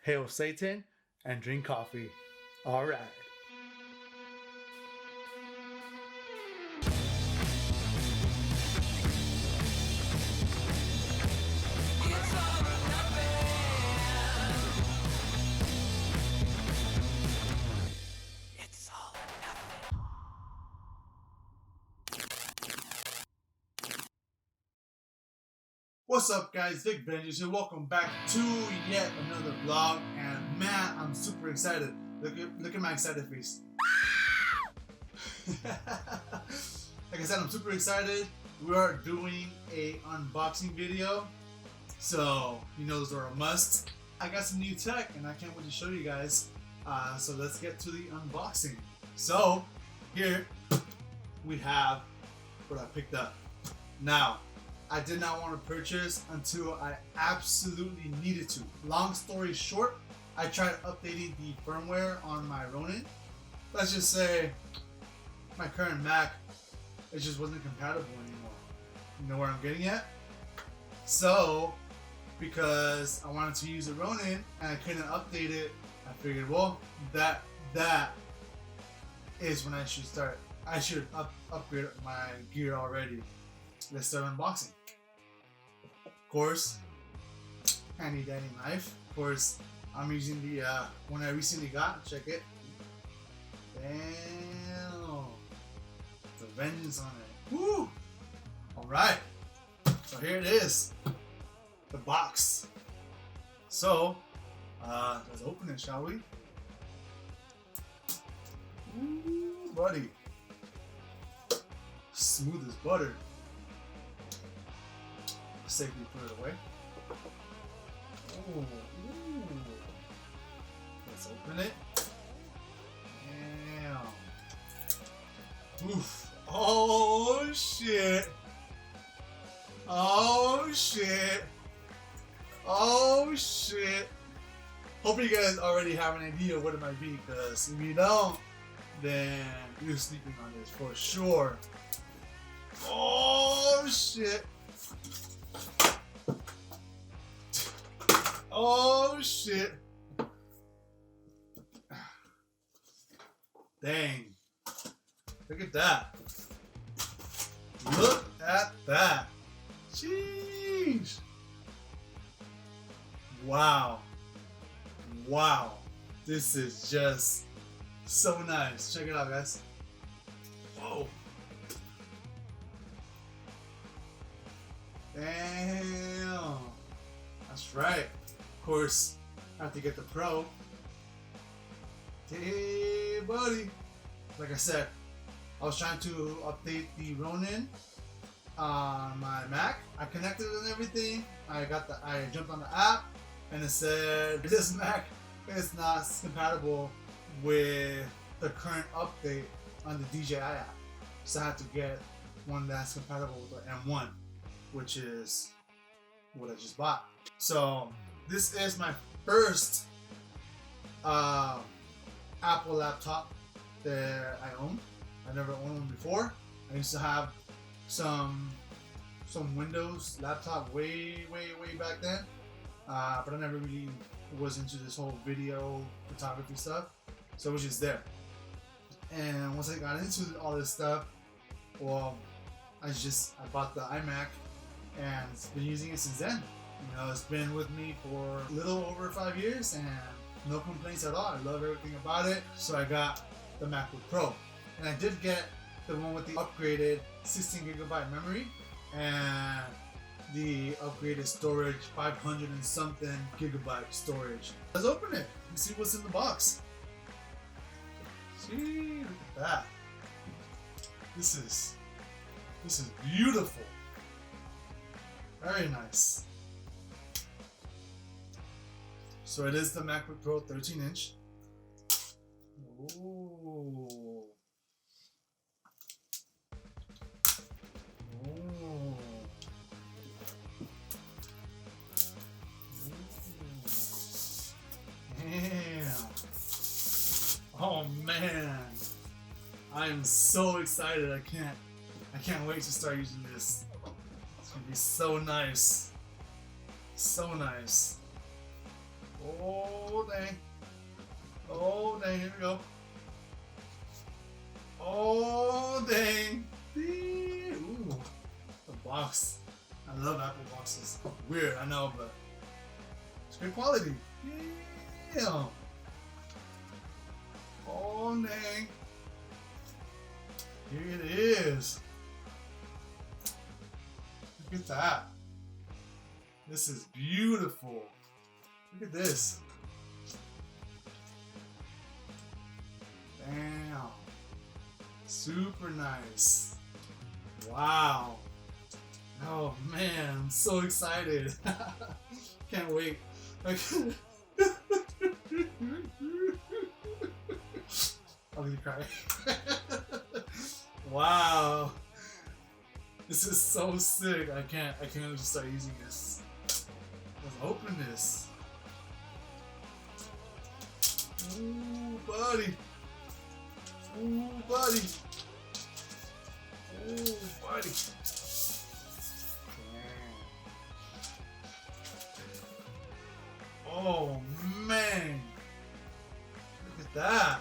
Hail Satan and drink coffee. All right. What's up, guys? Vic Vengeance here. Welcome back to yet another vlog, and man, I'm super excited. Look at my excited face. Like I said, I'm super excited. We are doing a unboxing video, so you know those are a must. I got some new tech, and I can't wait to show you guys. So let's get to the unboxing. So here we have what I picked up. Now, I did not want to purchase until I absolutely needed to. Long story short, I tried updating the firmware on my Ronin. Let's just say my current Mac, it just wasn't compatible anymore. You know where I'm getting at? So, because I wanted to use the Ronin and I couldn't update it, I figured, well, that is when I should start. I should upgrade my gear already. Let's start unboxing. Of course, handy dandy knife. Of course, I'm using the one I recently got. Check it. Damn, the vengeance on it. Woo! All right. So here it is, the box. So let's open it, shall we? Ooh, buddy, smooth as butter. Safely put it away. Ooh. Let's open it. Damn. Oof. Oh shit. Oh shit. Oh shit. Hope you guys already have an idea what it might be, because if you don't, then you're sleeping on this for sure. Oh shit. Oh shit. Dang. Look at that. Look at that. Jeez. Wow. Wow. This is just so nice. Check it out, guys. Whoa. Damn. That's right. Of course, I have to get the Pro. Hey, buddy. Like I said, I was trying to update the Ronin on my Mac. I connected it and everything. I jumped on the app, and it said this Mac is not compatible with the current update on the DJI app. So I had to get one that's compatible with the M1, which is what I just bought. So this is my first Apple laptop that I own. I never owned one before. I used to have some Windows laptop way back then, but I never really was into this whole video photography stuff. So it was just there. And once I got into all this stuff, well, I bought the iMac and been using it since then. You know, it's been with me for a little over 5 years and no complaints at all. I love everything about it. So I got the MacBook Pro. And I did get the one with the upgraded 16GB memory and the upgraded storage, 500 and something gigabyte storage. Let's open it and see what's in the box. See, look at that. This is beautiful. Very nice. So it is the MacBook Pro 13-inch. Ooh. Ooh. Damn. Oh man. I am so excited. I can't wait to start using this. It's gonna be so nice. So nice. Oh dang. Oh dang, here we go. Oh dang. Ooh, the box. I love Apple boxes. Weird, I know, but it's great quality. Yeah. Oh dang. Here it is. Look at that. This is beautiful. Look at this. Damn. Super nice. Wow. Oh man, I'm so excited. Can't wait. I'm gonna cry. Wow. This is so sick. I can't just start using this. Let's open this. Ooh, buddy. Ooh, buddy. Ooh, buddy. Oh, man. Look at that.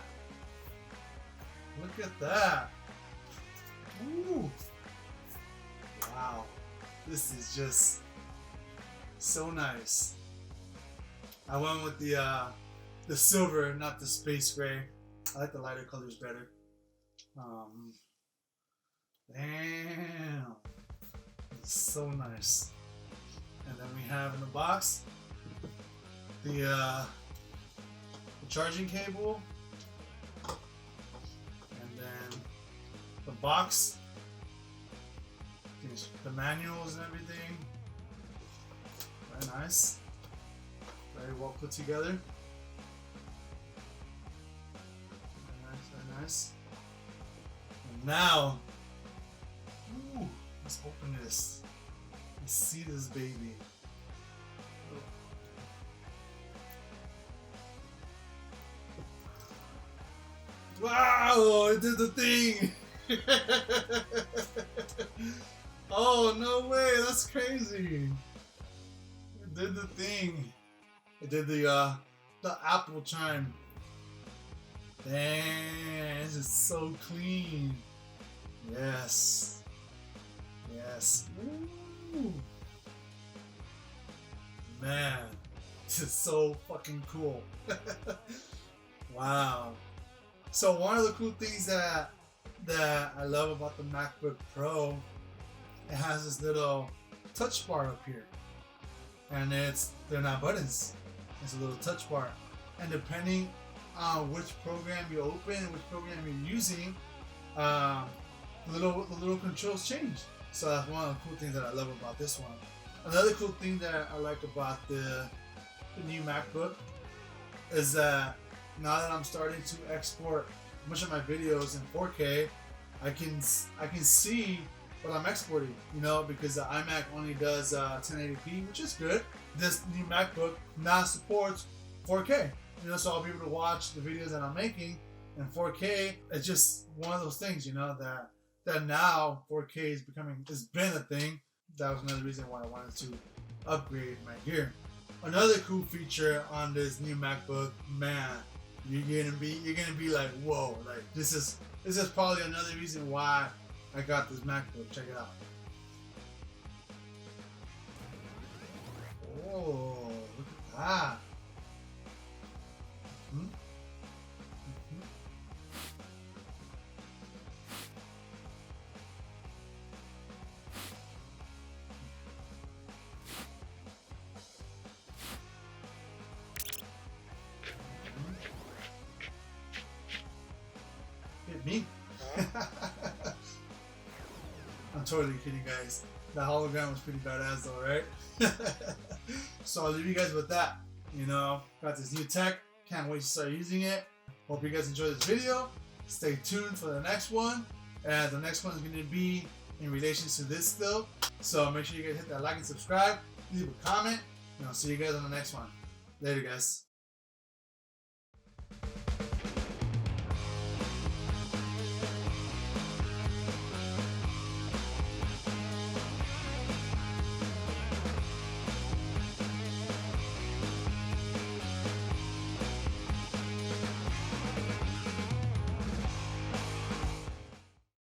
Look at that. Ooh. Wow. This is just so nice. I went with the silver, not the space gray. I like the lighter colors better. Damn. It's so nice. And then we have in the box the charging cable, and then the box, the manuals and everything. Very nice. Very well put together. Very nice, very nice. And now, ooh, let's open this. Let's see this baby. Wow, it did the thing! Oh, no way, that's crazy. It did the thing. It did the Apple chime. Dang, this is so clean. Yes. Yes. Ooh. Man, this is so fucking cool. Wow. So one of the cool things that I love about the MacBook Pro, it has this little touch bar up here, and they're not buttons. It's a little touch bar, and depending on which program you open and which program you're using, the little controls change. So that's one of the cool things that I love about this one. Another cool thing that I like about the new MacBook is that now that I'm starting to export much of my videos in 4K, I can see what I'm exporting, you know, because the iMac only does 1080p, which is good. This new MacBook now supports 4K, you know, so I'll be able to watch the videos that I'm making in 4K. It's just one of those things, you know, that now 4K has been a thing. That was another reason why I wanted to upgrade my gear. Another cool feature on this new MacBook, man, you're gonna be like, whoa, like this is probably another reason why I got this MacBook. Check it out. Oh, look at that. Hit me. I'm totally kidding, guys. The hologram was pretty badass though, right? So I'll leave you guys with that. You know, got this new tech. Can't wait to start using it. Hope you guys enjoyed this video. Stay tuned for the next one. And the next one is going to be in relation to this still. So make sure you guys hit that like and subscribe. Leave a comment. And I'll see you guys on the next one. Later, guys.